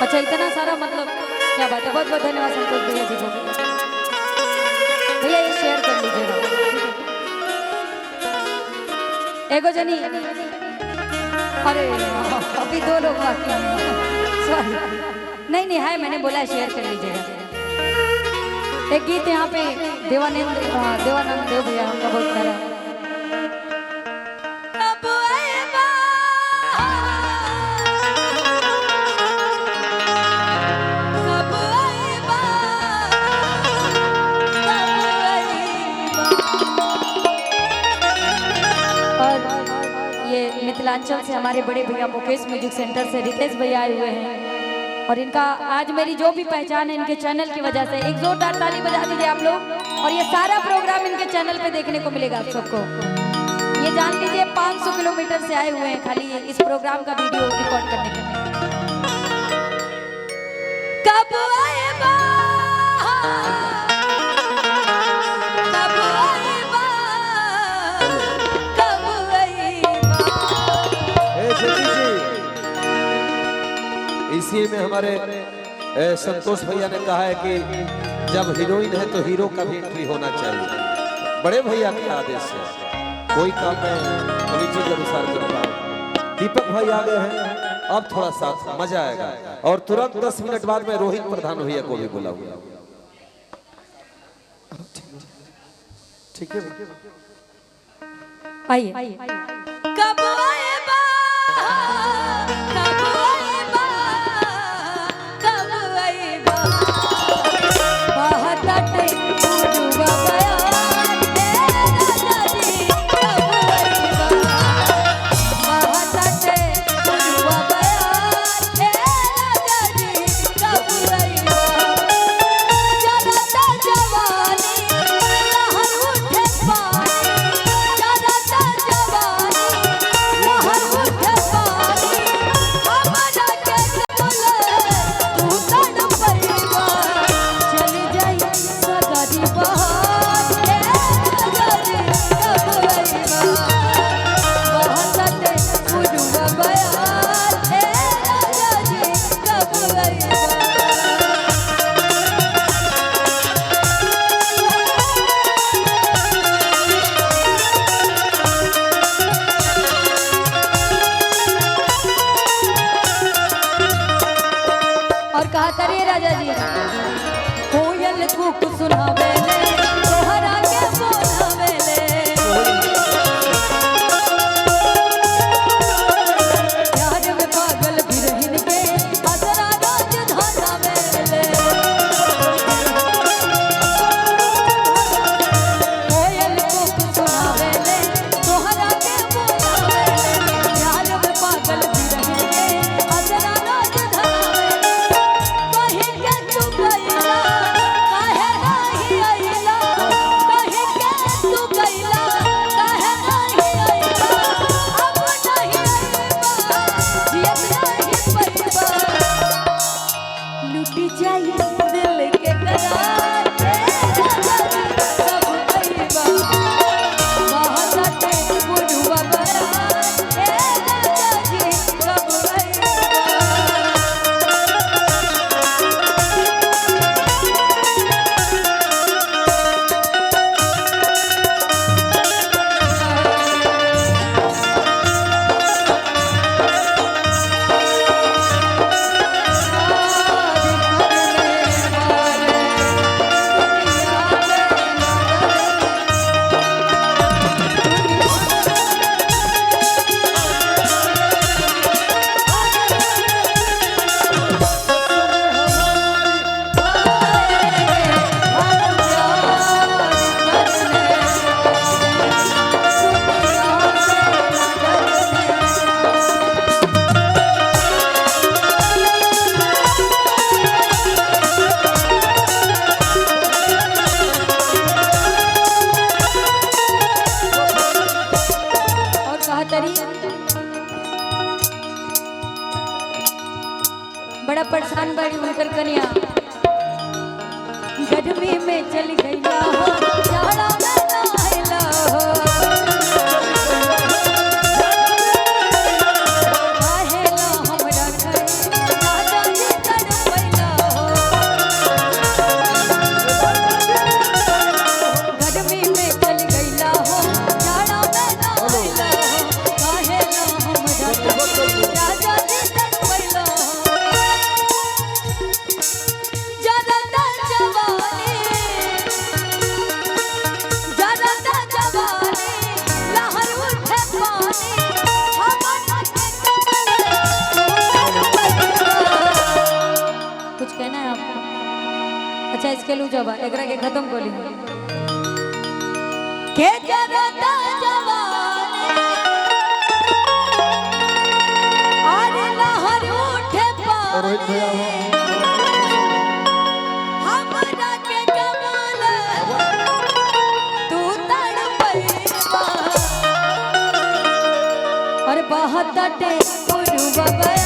अच्छा इतना सारा मतलब क्या बात है, बहुत बहुत धन्यवाद संतोष भैया जी को। भैया ये शेयर कर लीजिएगा। एगो जनी, अरे अभी 2 लोग बाकी हैं, सॉरी नहीं है, मैंने बोला शेयर कर लीजिएगा। एक गीत यहाँ पे देवानंद देव भैया उनका बहुत प्यारा है। मिथिलांचल से हमारे बड़े भैया मुकेश म्यूजिक सेंटर से रितेश भैया आए हुए हैं और इनका आज मेरी जो भी पहचान है इनके चैनल की वजह से। एक जोरदार ताली बजा दीजिए आप लोग। और ये सारा प्रोग्राम इनके चैनल पे देखने को मिलेगा आप सबको। ये जान लीजिए 500 किलोमीटर से आए हुए हैं खाली इस प्रोग्राम का वीडियो रिकॉर्ड करने के लिए। कब आएगा इसी में हमारे संतोष भैया ने कहा है कि जब हीरोइन है तो हीरो का भी एंट्री होना चाहिए। बड़े भैया के आदेश से कोई काम मैं कमिटी के अनुसार करता हूँ। दीपक भाई आ गए हैं, अब थोड़ा सा मजा आएगा। और तुरंत 10 मिनट बाद में रोहित प्रधान भैया को भी बुलाऊंगा। ठीक है, आइए। कब आएगा राजा जी कोयल कूक सुनावे ले तोहरा के बोलावे ले प्यार में पागल बिरहिन के असरा राज धरावे ले कोयल कूक सुनावे ले तोहरा के बोलावे ले प्यार में पागल बिरहिन के असरा राज धरावे बड़ा परेशान बड़ी उनकर कन्या गर्मी में चल गई हो जाड़ा में नहाइला हो काहेला हमरा घर राजा जी कर अच्छा इसके लू जब एकरा के खत्म कोली के जरता जवान अरे लहर उठे पार रोहित भैया हो हमरा के कमाल तू तड़पैबा अरे बहुत टे गुरु बाबा